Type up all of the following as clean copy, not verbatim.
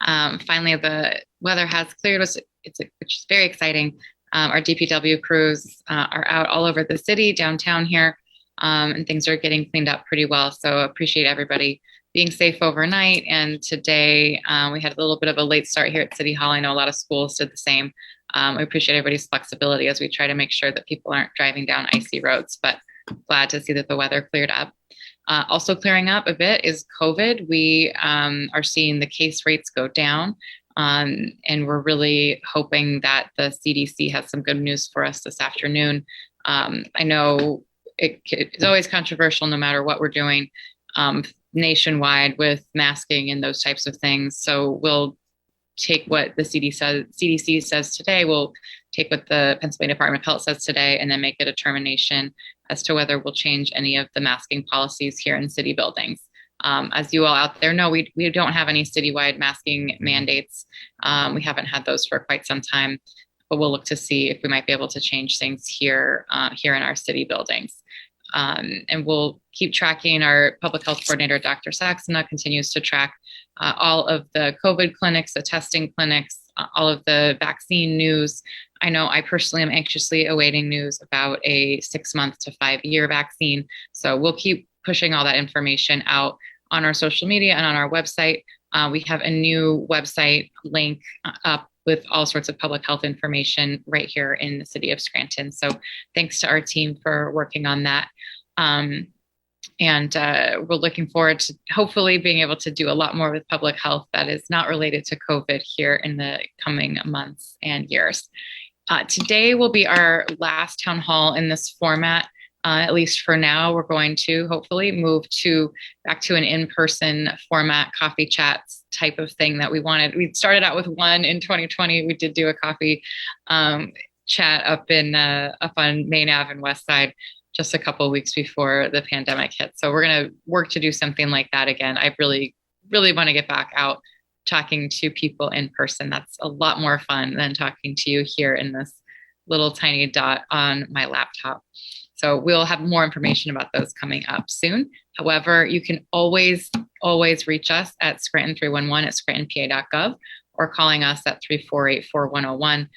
Finally, the weather has cleared, which is very exciting. Our DPW crews are out all over the city, downtown here, and things are getting cleaned up pretty well. So appreciate everybody being safe overnight. And today we had a little bit of a late start here at City Hall. I know a lot of schools did the same. We appreciate everybody's flexibility as we try to make sure that people aren't driving down icy roads, but glad to see that the weather cleared up. Also clearing up a bit is COVID. We are seeing the case rates go down, and we're really hoping that the CDC has some good news for us this afternoon. I know it's always controversial no matter what we're doing nationwide with masking and those types of things. So we'll take what the CDC says today. We'll take what the Pennsylvania Department of Health says today and then make a determination as to whether we'll change any of the masking policies here in city buildings. As you all out there know, we don't have any citywide masking mandates. We haven't had those for quite some time, but we'll look to see if we might be able to change things here in our city buildings. And we'll keep tracking. Our public health coordinator, Dr. Saxena, continues to track all of the COVID clinics, the testing clinics, all of the vaccine news. I know I personally am anxiously awaiting news about a 6-month to 5-year vaccine. So we'll keep pushing all that information out on our social media and on our website. We have a new website link up with all sorts of public health information right here in the city of Scranton. So thanks to our team for working on that. And we're looking forward to hopefully being able to do a lot more with public health that is not related to COVID here in the coming months and years. Today will be our last town hall in this format. At least for now, we're going to hopefully move back to an in-person format, coffee chats type of thing that we wanted. We started out with one in 2020. We did do a coffee chat up on Main Ave and West Side just a couple of weeks before the pandemic hit. So we're going to work to do something like that again. I really, really want to get back out talking to people in person. That's a lot more fun than talking to you here in this little tiny dot on my laptop. So we'll have more information about those coming up soon. However, you can always reach us at Scranton 311 at scrantonpa.gov or calling us at 348-4101.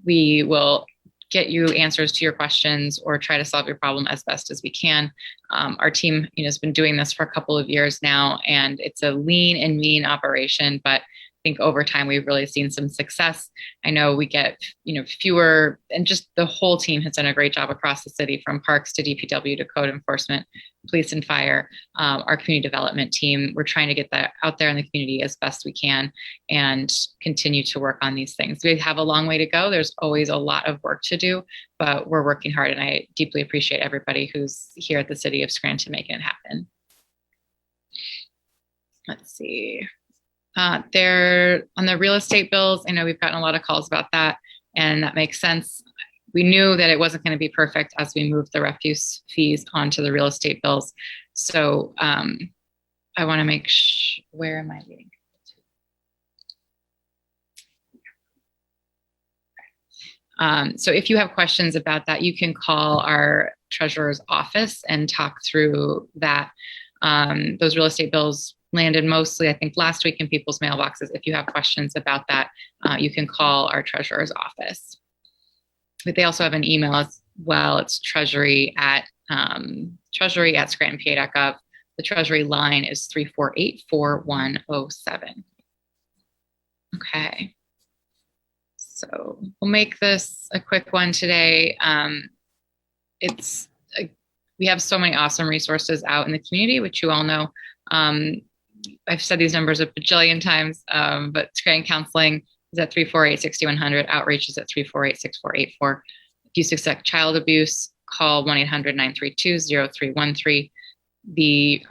We will get you answers to your questions or try to solve your problem as best as we can. Our team has been doing this for a couple of years now, and it's a lean and mean operation, but I think over time we've really seen some success. I know we get fewer, and just the whole team has done a great job across the city, from parks to DPW to code enforcement, police and fire, our community development team. We're trying to get that out there in the community as best we can and continue to work on these things. We have a long way to go. There's always a lot of work to do, but we're working hard, and I deeply appreciate everybody who's here at the city of Scranton making it happen. Let's see. They're on the real estate bills. I know we've gotten a lot of calls about that, and that makes sense. We knew that it wasn't going to be perfect as we moved the refuse fees onto the real estate bills. So I want to make sure, where am I reading? So if you have questions about that, you can call our treasurer's office and talk through that. Those real estate bills landed mostly, I think, last week in people's mailboxes. If you have questions about that, you can call our treasurer's office. But they also have an email as well. It's treasury at scrantonpa.gov. The treasury line is 348-4107. Okay. So we'll make this a quick one today. We have so many awesome resources out in the community, which you all know. I've said these numbers a bajillion times, but Scranton Counseling is at 348-6100. Outreach is at 348-6484. If you suspect child abuse, call 1-800-932-0313. The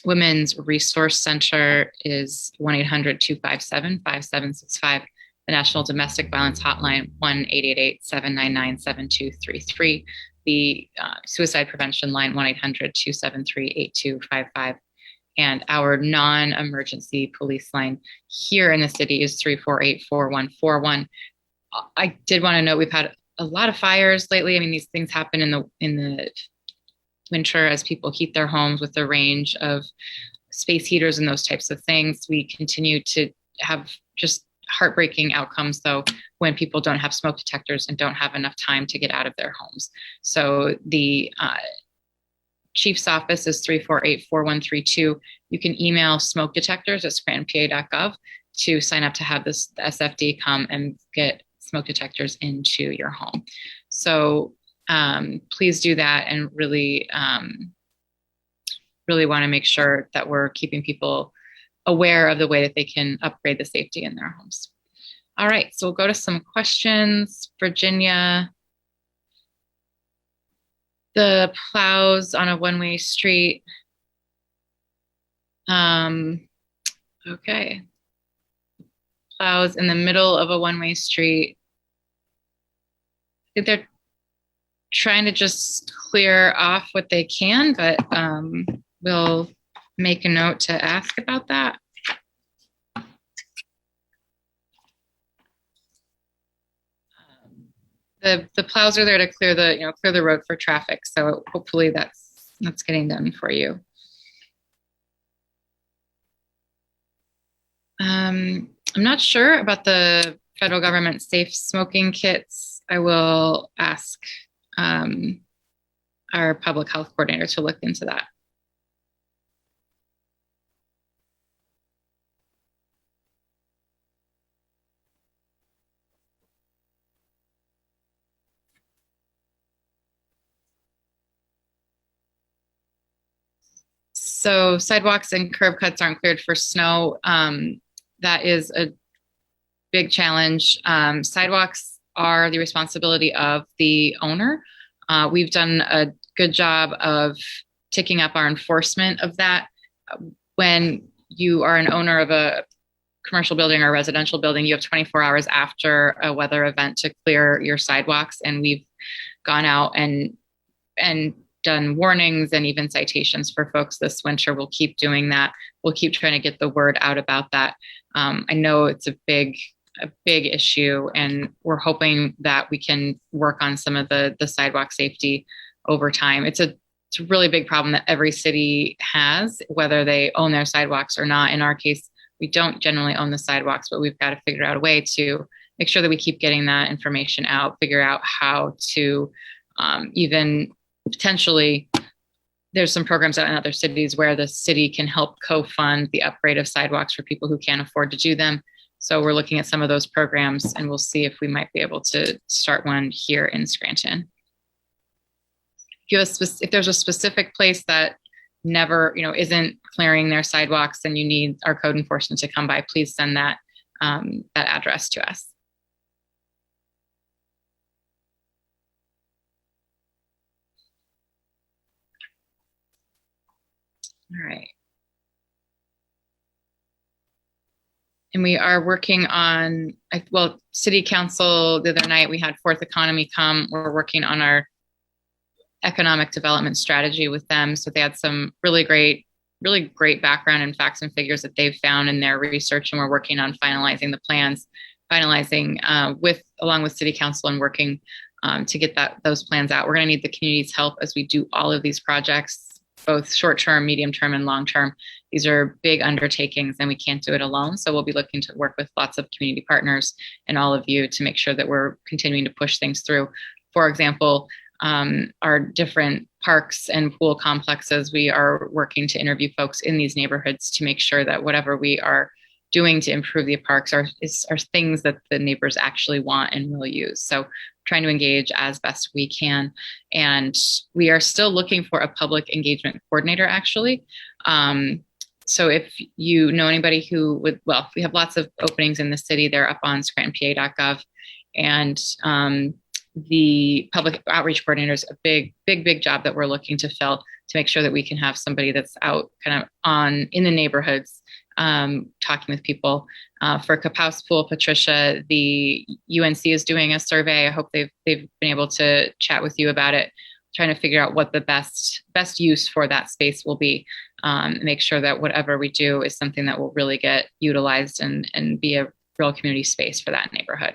Women's Resource Center is 1-800-257-5765. The National Domestic Violence Hotline, 1-888-799-7233. The Suicide Prevention Line, 1-800-273-8255. And our non-emergency police line here in the city is 348-4141. I did want to note we've had a lot of fires lately. I mean, these things happen in the winter as people heat their homes with a range of space heaters and those types of things. We continue to have just heartbreaking outcomes, though, when people don't have smoke detectors and don't have enough time to get out of their homes. So the chief's office is 348-4132. You can email smoke detectors at scrantonpa.gov to sign up to have the SFD come and get smoke detectors into your home. So please do that, and really, really want to make sure that we're keeping people aware of the way that they can upgrade the safety in their homes. All right, so we'll go to some questions. Virginia, the plows on a one-way street. Okay. Plows in the middle of a one-way street. I think they're trying to just clear off what they can, but we'll make a note to ask about that. The plows are there to clear the road for traffic. So hopefully that's getting done for you. I'm not sure about the federal government safe smoking kits. I will ask our public health coordinator to look into that. So sidewalks and curb cuts aren't cleared for snow. That is a big challenge. Sidewalks are the responsibility of the owner. We've done a good job of ticking up our enforcement of that. When you are an owner of a commercial building or a residential building, you have 24 hours after a weather event to clear your sidewalks. And we've gone out and done warnings and even citations for folks this winter. We'll keep doing that. We'll keep trying to get the word out about that. I know it's a big issue, and we're hoping that we can work on some of the sidewalk safety over time. It's a really big problem that every city has, whether they own their sidewalks or not. In our case, we don't generally own the sidewalks, but we've got to figure out a way to make sure that we keep getting that information out, figure out how to even potentially, there's some programs out in other cities where the city can help co-fund the upgrade of sidewalks for people who can't afford to do them. So we're looking at some of those programs, and we'll see if we might be able to start one here in Scranton. If there's a specific place that never, isn't clearing their sidewalks and you need our code enforcement to come by, please send that address to us. All right. And we are working on, City Council the other night, we had Fourth Economy come. We're working on our economic development strategy with them. So they had some really great background and facts and figures that they've found in their research. And we're working on finalizing the plans, along with City Council, and working to get those plans out. We're going to need the community's help as we do all of these projects, both short-term, medium-term, and long-term. These are big undertakings, and we can't do it alone. So we'll be looking to work with lots of community partners and all of you to make sure that we're continuing to push things through. For example, our different parks and pool complexes, we are working to interview folks in these neighborhoods to make sure that whatever we are doing to improve the parks are things that the neighbors actually want and will use. So trying to engage as best we can. And we are still looking for a public engagement coordinator, actually. So if you know anybody who would, we have lots of openings in the city. They're up on scrantonpa.gov. And the public outreach coordinator is a big job that we're looking to fill, to make sure that we can have somebody that's out kind of in the neighborhoods, talking with people. For Kapaus Pool, Patricia, the UNC is doing a survey. I hope they've been able to chat with you about it, trying to figure out what the best use for that space will be. Make sure that whatever we do is something that will really get utilized and be a real community space for that neighborhood.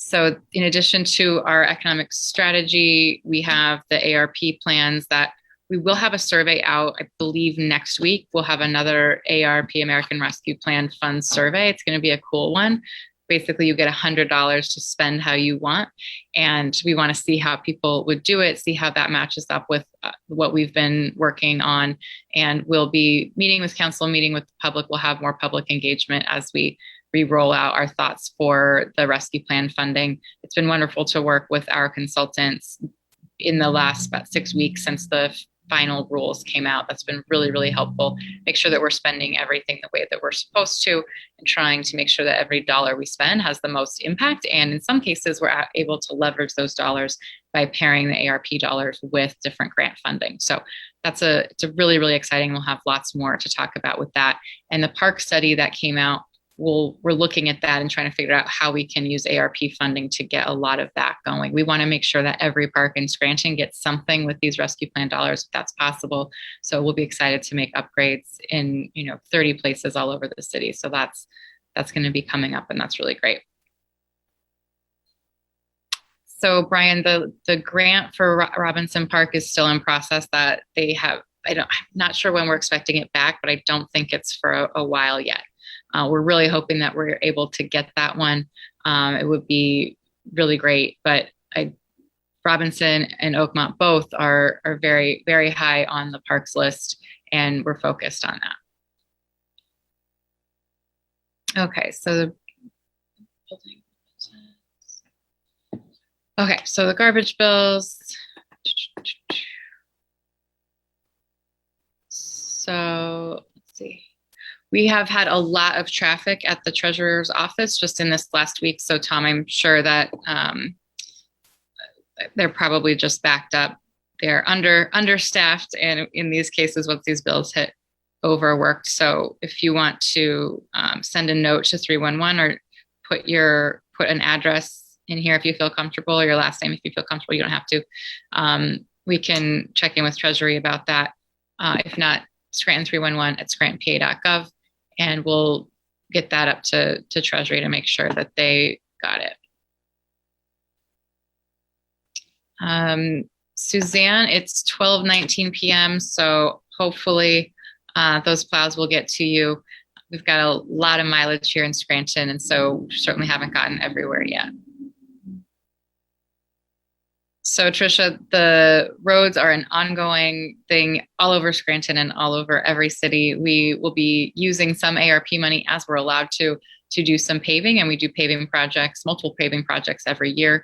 So in addition to our economic strategy, we have the ARP plans that we will have a survey out, I believe next week. We'll have another ARP, American Rescue Plan Fund survey. It's going to be a cool one. Basically, you get $100 to spend how you want. And we want to see how people would do it, see how that matches up with what we've been working on. And we'll be meeting with council, meeting with the public. We'll have more public engagement as we re-roll out our thoughts for the rescue plan funding. It's been wonderful to work with our consultants in the last about 6 weeks since the final rules came out. That's been really, really helpful. Make sure that we're spending everything the way that we're supposed to, and trying to make sure that every dollar we spend has the most impact. And in some cases, we're able to leverage those dollars by pairing the ARP dollars with different grant funding. So it's a really, really exciting. We'll have lots more to talk about with that. And the park study that came out, we're looking at that and trying to figure out how we can use ARP funding to get a lot of that going. We want to make sure that every park in Scranton gets something with these rescue plan dollars, if that's possible. So we'll be excited to make upgrades in 30 places all over the city. So that's going to be coming up, and that's really great. So Brian, the grant for Robinson Park is still in process. That they have. I'm not sure when we're expecting it back, but I don't think it's for a while yet. We're really hoping that we're able to get that one. It would be really great, but Robinson and Oakmont both are very, very high on the parks list, and we're focused on that. Okay, so the garbage bills. So let's see. We have had a lot of traffic at the treasurer's office just in this last week. So Tom, I'm sure that they're probably just backed up. They're understaffed, and in these cases, once these bills hit, overworked. So if you want to send a note to 311 or put an address in here if you feel comfortable, or your last name if you feel comfortable, you don't have to. We can check in with Treasury about that. If not, Scranton 311 at scrantonpa.gov. And we'll get that up to Treasury to make sure that they got it. Suzanne, it's 12:19 p.m. So hopefully those plows will get to you. We've got a lot of mileage here in Scranton, and so certainly haven't gotten everywhere yet. So Tricia, the roads are an ongoing thing all over Scranton and all over every city. We will be using some ARP money as we're allowed to do some paving, and we do paving projects, multiple paving projects every year.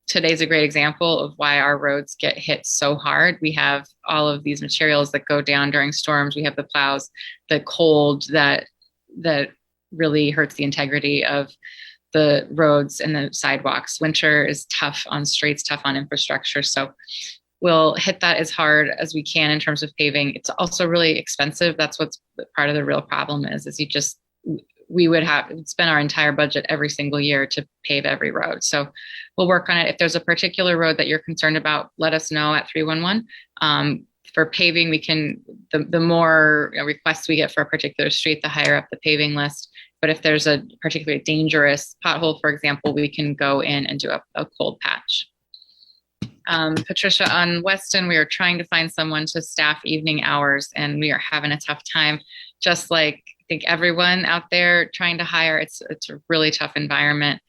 Today's a great example of why our roads get hit so hard. We have all of these materials that go down during storms. We have the plows, the cold that really hurts the integrity of the roads and the sidewalks. Winter is tough on streets, tough on infrastructure. So we'll hit that as hard as we can in terms of paving. It's also really expensive. That's what's part of the real problem is we would have spend our entire budget every single year to pave every road. So we'll work on it. If there's a particular road that you're concerned about, let us know at 311. For paving, we can, the more requests we get for a particular street, the higher up the paving list. But if there's a particularly dangerous pothole, for example, we can go in and do a cold patch. Patricia, on Weston, we are trying to find someone to staff evening hours, and we are having a tough time. Just like I think everyone out there trying to hire, it's a really tough environment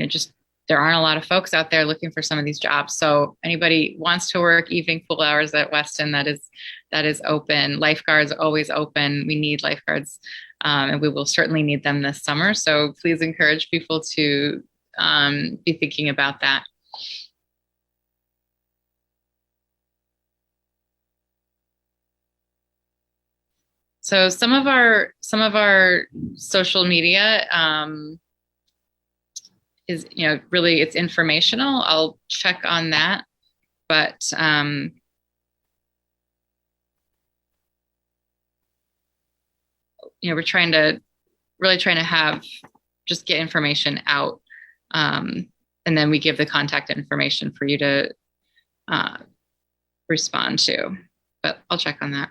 just there aren't a lot of folks out there looking for some of these jobs. So anybody wants to work evening full hours at Weston, that is open. Lifeguards always open. We need lifeguards, and we will certainly need them this summer. So please encourage people to be thinking about that. So some of our social media is really it's informational. I'll check on that, but we're trying to have just get information out, and then we give the contact information for you to respond to. But I'll check on that.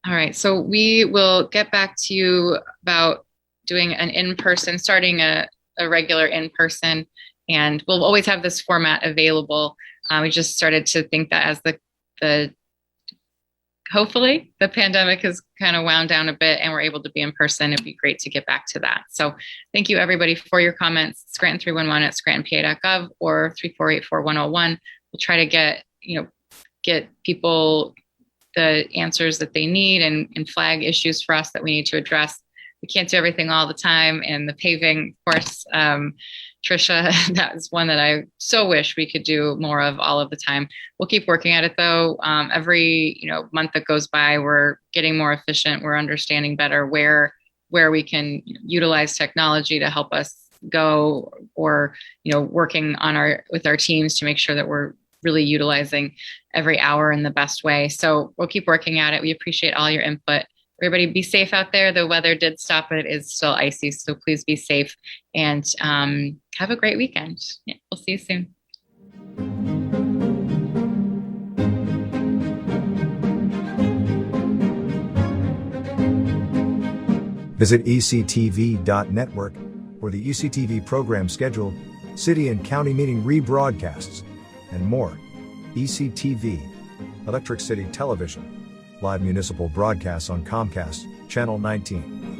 All right, so we will get back to you about doing an in-person, starting a regular in-person, and we'll always have this format available. We just started to think that as the hopefully the pandemic has kind of wound down a bit and we're able to be in person, it'd be great to get back to that. So thank you everybody for your comments. Scranton 311 at scrantonpa.gov or 3484101. We'll try to get people the answers that they need and flag issues for us that we need to address. We can't do everything all the time. And the paving, of course, Trisha, that is one that I so wish we could do more of all of the time. We'll keep working at it though. Every month that goes by, we're getting more efficient. We're understanding better where we can utilize technology to help us go, or working on with our teams to make sure that we're really utilizing every hour in the best way. So we'll keep working at it. We appreciate all your input. Everybody be safe out there. The weather did stop, but it is still icy. So please be safe and have a great weekend. Yeah, we'll see you soon. Visit ectv.network for the ECTV program schedule, city and county meeting rebroadcasts, and more. ECTV, Electric City Television, live municipal broadcasts on Comcast, Channel 19.